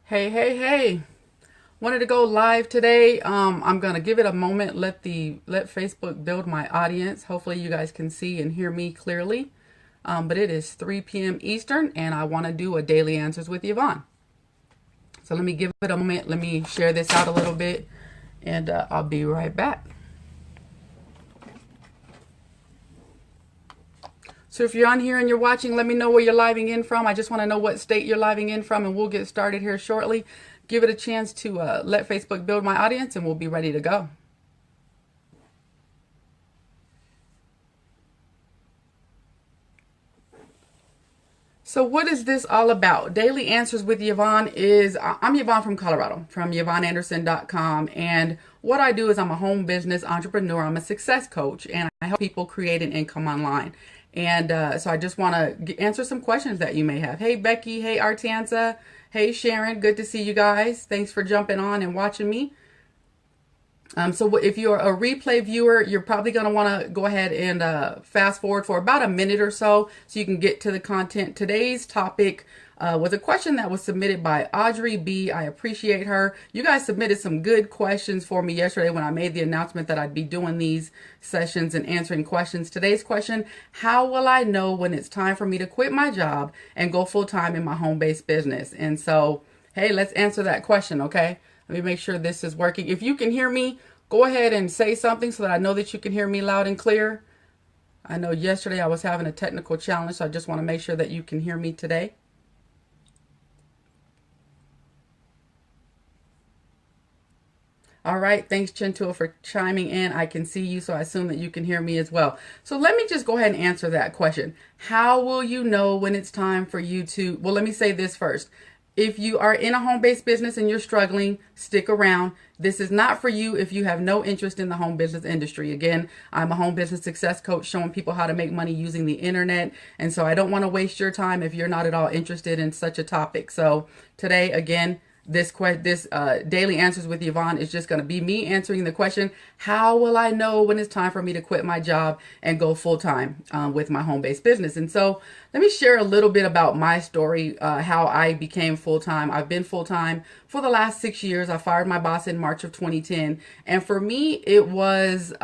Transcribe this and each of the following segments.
Hey, hey, hey. Wanted to go live today. I'm gonna give it a moment, let Facebook build my audience. Hopefully you guys can see and hear me clearly. But it is 3 p.m. Eastern and I want to do a daily answers with Yvonne. So let me give it a moment. Let me share this out a little bit and I'll be right back. So if you're on here and you're watching, let me know where you're living in from. I just want to know what state you're living in from, and we'll get started here shortly. Give it a chance to let Facebook build my audience, and we'll be ready to go. So what is this all about? Daily Answers with Yvonne is, I'm Yvonne from Colorado, from YvonneAnderson.com. And what I do is I'm a home business entrepreneur. I'm a success coach, and I help people create an income online. And so I just want to answer some questions that you may have. Hey, Becky. Hey, Artanza. Hey, Sharon. Good to see you guys. Thanks for jumping on and watching me. So if you're a replay viewer, you're probably going to want to go ahead and fast forward for about a minute or so you can get to the content. Today's topic was a question that was submitted by Audrey B. I appreciate her. You guys submitted some good questions for me yesterday when I made the announcement that I'd be doing these sessions and answering questions. Today's question: how will I know when it's time for me to quit my job and go full-time in my home-based business? And so, hey, let's answer that question, okay? Let me make sure this is working. If you can hear me, go ahead and say something so that I know that you can hear me loud and clear. I know yesterday I was having a technical challenge, so I just want to make sure that you can hear me today. All right, thanks Chintua for chiming in. I can see you, so I assume that you can hear me as well. So let me just go ahead and answer that question. How will you know when it's time for you to, well, let me say this first. If you are in a home-based business and you're struggling, stick around. This is not for you if you have no interest in the home business industry. Again, I'm a home business success coach showing people how to make money using the internet. And so I don't want to waste your time if you're not at all interested in such a topic. So today, again, this daily answers with Yvonne is just going to be me answering the question: how will I know when it's time for me to quit my job and go full-time with my home-based business? And so let me share a little bit about my story, how I became full-time. I've been full-time for the last 6 years. I fired my boss in March of 2010. And for me, it was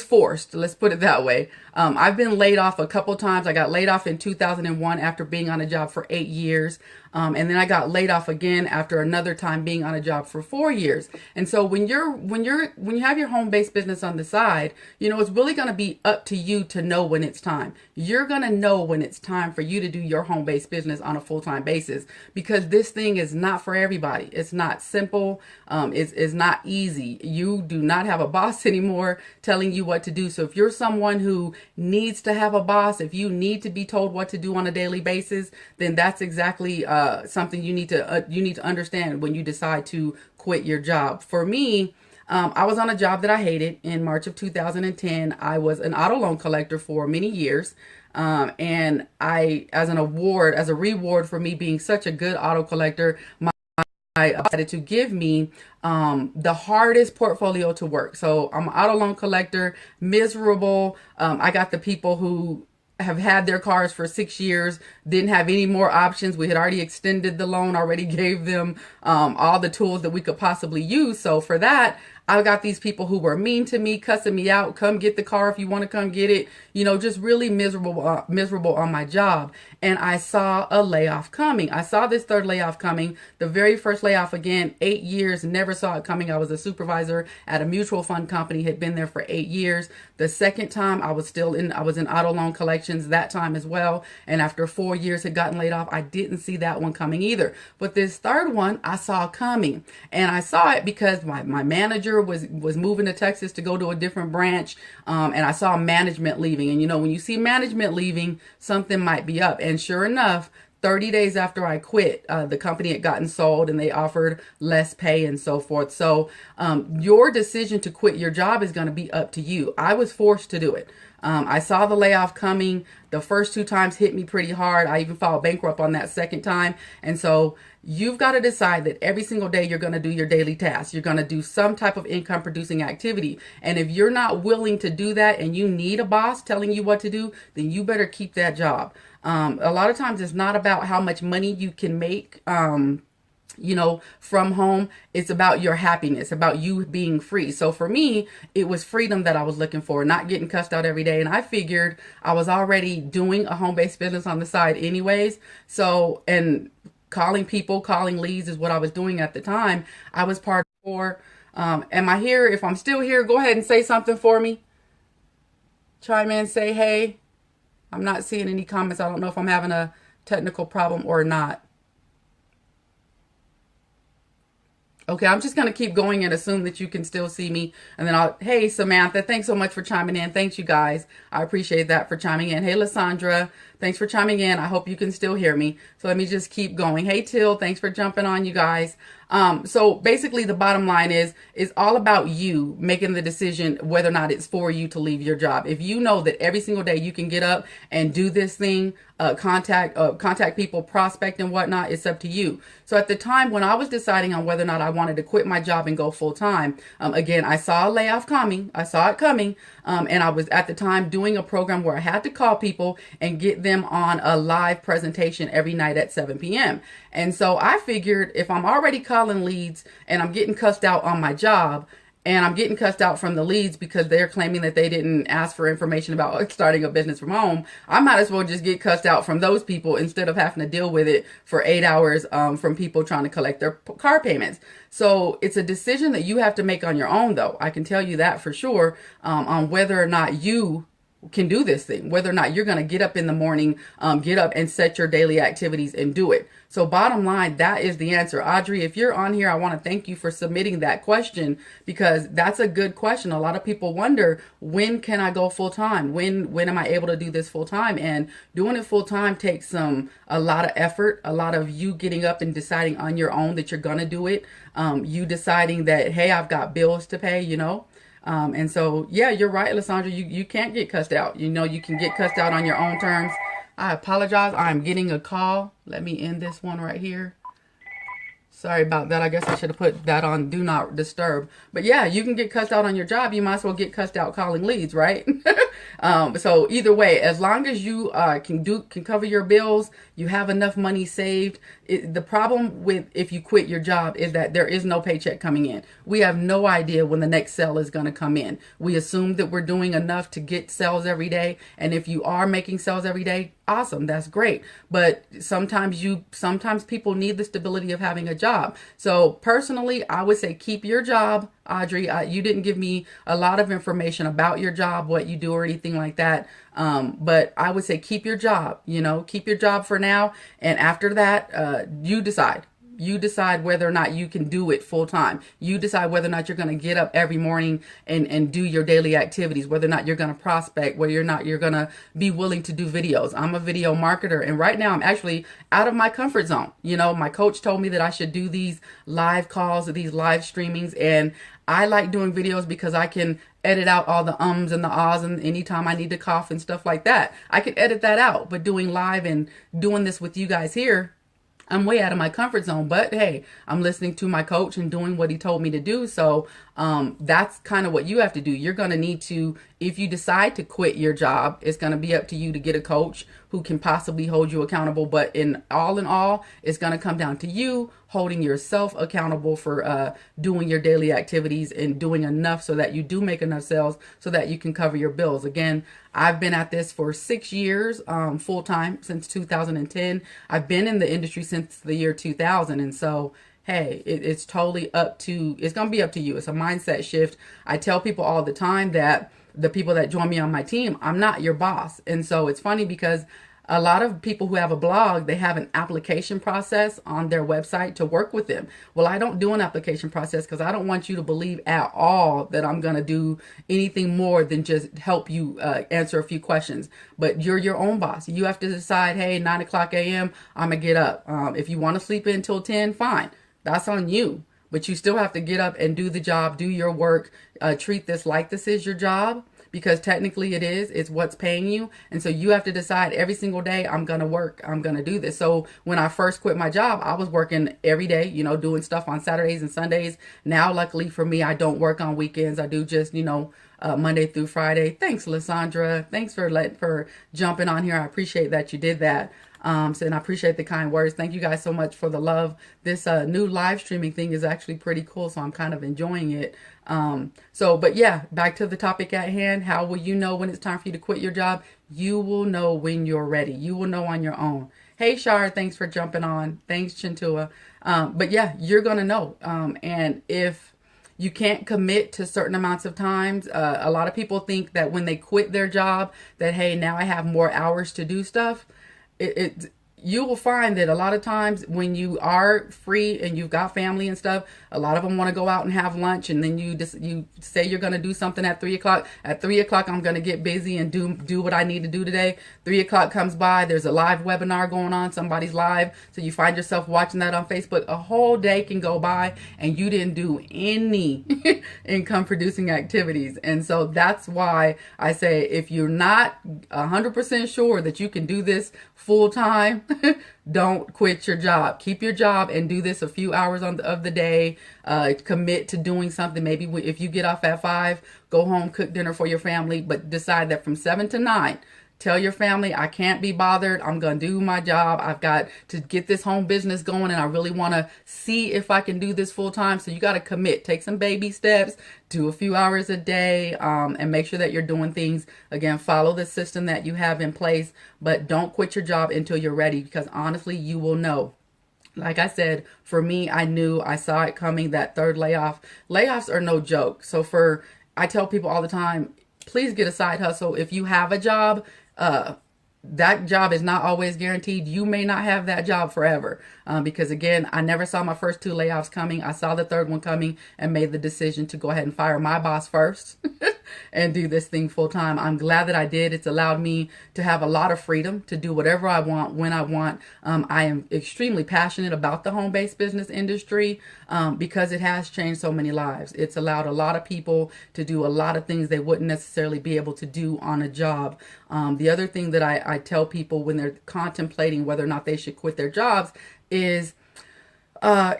forced. Let's put it that way. I've been laid off a couple times. I got laid off in 2001 after being on a job for 8 years. And then I got laid off again after another time being on a job for 4 years. And so when you have your home-based business on the side, it's really going to be up to you to know when it's time. You're going to know when it's time for you to do your home-based business on a full-time basis, because this thing is not for everybody. It's not simple. It's not easy. You do not have a boss anymore telling you what to do. So if you're someone who needs to have a boss, if you need to be told what to do on a daily basis, then that's exactly something you need to understand when you decide to quit your job. For me, I was on a job that I hated in March of 2010. I was an auto loan collector for many years. And as a reward for me being such a good auto collector, I decided to give me the hardest portfolio to work. So I'm an auto loan collector, miserable. I got the people who have had their cars for 6 years, didn't have any more options. We had already extended the loan, already gave them all the tools that we could possibly use. So for that, I got these people who were mean to me, cussing me out. Come get the car if you want to come get it. Just really miserable on my job. And I saw a layoff coming. I saw this third layoff coming. The very first layoff, again, 8 years, never saw it coming. I was a supervisor at a mutual fund company, had been there for 8 years. The second time I was in auto loan collections that time as well. And after 4 years had gotten laid off, I didn't see that one coming either. But this third one I saw coming. And I saw it because my manager was moving to Texas to go to a different branch. And I saw management leaving. And when you see management leaving, something might be up. And sure enough, 30 days after I quit, the company had gotten sold and they offered less pay and so forth. So your decision to quit your job is going to be up to you. I was forced to do it. I saw the layoff coming. The first 2 times hit me pretty hard. I even filed bankrupt on that second time. And so you've got to decide that every single day you're going to do your daily tasks. You're going to do some type of income producing activity. And if you're not willing to do that and you need a boss telling you what to do, then you better keep that job. A lot of times it's not about how much money you can make. from home. It's about your happiness, about you being free. So for me, it was freedom that I was looking for, not getting cussed out every day. And I figured I was already doing a home-based business on the side anyways. So, and calling people, calling leads is what I was doing at the time. I was part of four. Am I here? If I'm still here, go ahead and say something for me. Chime in, say hey. I'm not seeing any comments. I don't know if I'm having a technical problem or not. Okay, I'm just going to keep going and assume that you can still see me. And then hey, Samantha, thanks so much for chiming in. Thanks, you guys. I appreciate that for chiming in. Hey, Lysandra, thanks for chiming in. I hope you can still hear me. So let me just keep going. Hey, Till, thanks for jumping on, you guys. So basically the bottom line is all about you making the decision whether or not it's for you to leave your job. If you know that every single day you can get up and do this thing, contact people, prospect and whatnot, it's up to you. So at the time when I was deciding on whether or not I wanted to quit my job and go full time, again, I saw a layoff coming. I saw it coming. And I was at the time doing a program where I had to call people and get them on a live presentation every night at 7 p.m. And so I figured if I'm already calling leads and I'm getting cussed out on my job, and I'm getting cussed out from the leads because they're claiming that they didn't ask for information about starting a business from home, I might as well just get cussed out from those people instead of having to deal with it for 8 hours from people trying to collect their car payments. So it's a decision that you have to make on your own, though. I can tell you that for sure, on whether or not you can do this thing, whether or not you're going to get up in the morning, get up and set your daily activities and do it. So bottom line, that is the answer. Audrey, if you're on here, I want to thank you for submitting that question, because that's a good question. A lot of people wonder, when can I go full time? When am I able to do this full time? And doing it full time takes a lot of effort, a lot of you getting up and deciding on your own that you're going to do it. You deciding that, hey, I've got bills to pay, and so, yeah, you're right, Lysandra. You can't get cussed out. You can get cussed out on your own terms. I apologize. I'm getting a call. Let me end this one right here. Sorry about that. I guess I should have put that on do not disturb. But yeah, you can get cussed out on your job. You might as well get cussed out calling leads, right? So either way, as long as you can cover your bills, you have enough money saved. The problem with if you quit your job is that there is no paycheck coming in. We have no idea when the next sale is going to come in. We assume that we're doing enough to get sales every day. And if you are making sales every day, awesome, that's great. But sometimes people need the stability of having a job. So personally, I would say keep your job. Audrey, you didn't give me a lot of information about your job, what you do or anything like that. But I would say keep your job, keep your job for now. And after that, you decide. You decide whether or not you can do it full time. You decide whether or not you're going to get up every morning and do your daily activities, whether or not you're going to prospect, whether or not you're going to be willing to do videos. I'm a video marketer, and right now I'm actually out of my comfort zone. My coach told me that I should do these live calls or these live streamings, and I like doing videos because I can edit out all the ums and the ahs, and anytime I need to cough and stuff like that, I can edit that out. But doing live and doing this with you guys here, I'm way out of my comfort zone. But hey, I'm listening to my coach and doing what he told me to do. So that's kind of what you have to do. You're going to need to, if you decide to quit your job, it's going to be up to you to get a coach who can possibly hold you accountable. But in all, it's going to come down to you holding yourself accountable for doing your daily activities and doing enough so that you do make enough sales so that you can cover your bills. Again, I've been at this for 6 years, full time, since 2010. I've been in the industry since the year 2000. And so, hey, it's totally it's going to be up to you. It's a mindset shift. I tell people all the time that the people that join me on my team, I'm not your boss. And so it's funny because a lot of people who have a blog, they have an application process on their website to work with them. Well, I don't do an application process because I don't want you to believe at all that I'm going to do anything more than just help you answer a few questions. But you're your own boss. You have to decide, hey, 9 o'clock a.m., I'm going to get up. If you want to sleep in until 10, fine. That's on you. But you still have to get up and do the job, do your work, treat this like this is your job. Because technically it's what's paying you. And so you have to decide every single day, I'm going to work, I'm going to do this. So when I first quit my job, I was working every day, doing stuff on Saturdays and Sundays. Now, luckily for me, I don't work on weekends. I do just, Monday through Friday. Thanks, Lysandra. Thanks for jumping on here. I appreciate that you did that. So, and I appreciate the kind words. Thank you guys so much for the love. This new live streaming thing is actually pretty cool, so I'm kind of enjoying it. But yeah, back to the topic at hand. How will you know when it's time for you to quit your job? You will know when you're ready. You will know on your own. Hey, Shar, thanks for jumping on. Thanks, Chintua. But yeah, you're going to know. And if you can't commit to certain amounts of times, a lot of people think that when they quit their job, that, hey, now I have more hours to do stuff. You will find that a lot of times when you are free and you've got family and stuff, a lot of them want to go out and have lunch, and then you say you're going to do something at 3 o'clock. At 3 o'clock, I'm going to get busy and do what I need to do today. 3 o'clock comes by, there's a live webinar going on, somebody's live, so you find yourself watching that on Facebook. A whole day can go by and you didn't do any income producing activities. And so that's why I say, if you're not 100% sure that you can do this full time, don't quit your job. Keep your job and do this a few hours of the day. Commit to doing something. Maybe if you get off at 5, go home, cook dinner for your family, but decide that from 7 to 9, tell your family, I can't be bothered. I'm going to do my job. I've got to get this home business going, and I really want to see if I can do this full time. So you got to commit. Take some baby steps. Do a few hours a day, and make sure that you're doing things. Again, follow the system that you have in place, but don't quit your job until you're ready, because honestly, you will know. Like I said, for me, I saw it coming, that third layoff. Layoffs are no joke. So I tell people all the time, please get a side hustle. If you have a job, that job is not always guaranteed. You may not have that job forever, because again, I never saw my first 2 layoffs coming. I saw the third one coming and made the decision to go ahead and fire my boss first and do this thing full time. I'm glad that I did. It's allowed me to have a lot of freedom to do whatever I want when I want. I am extremely passionate about the home-based business industry, because it has changed so many lives. It's allowed a lot of people to do a lot of things they wouldn't necessarily be able to do on a job. The other thing that I tell people when they're contemplating whether or not they should quit their jobs is,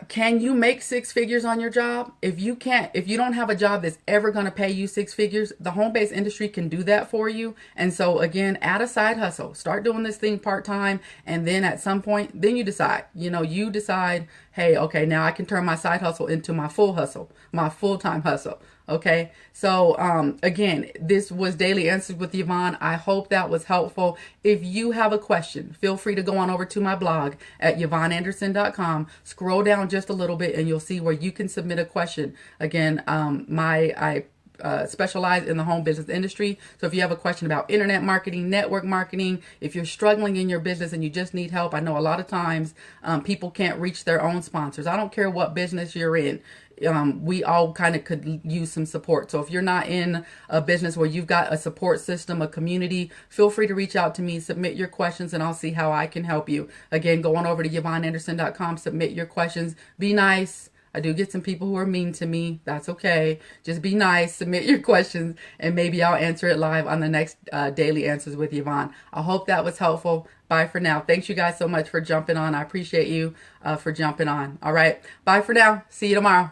can you make 6 figures on your job? If you don't have a job that's ever going to pay you 6 figures, the home-based industry can do that for you. And so again, add a side hustle, start doing this thing part-time. And then at some point, then you decide, hey, okay, now I can turn my side hustle into my full hustle, my full-time hustle. Okay. So, again, this was Daily Answers with Yvonne. I hope that was helpful. If you have a question, feel free to go on over to my blog at YvonneAnderson.com. Scroll down just a little bit and you'll see where you can submit a question. Again, I specialize in the home business industry. So if you have a question about internet marketing, network marketing, if you're struggling in your business and you just need help, I know a lot of times people can't reach their own sponsors. I don't care what business you're in. We all kind of could use some support. So if you're not in a business where you've got a support system, a community, feel free to reach out to me, submit your questions, and I'll see how I can help you. Again, go on over to YvonneAnderson.com, submit your questions. Be nice. I do get some people who are mean to me. That's okay. Just be nice, submit your questions, and maybe I'll answer it live on the next Daily Answers with Yvonne. I hope that was helpful. Bye for now. Thanks you guys so much for jumping on. I appreciate you for jumping on. All right. Bye for now. See you tomorrow.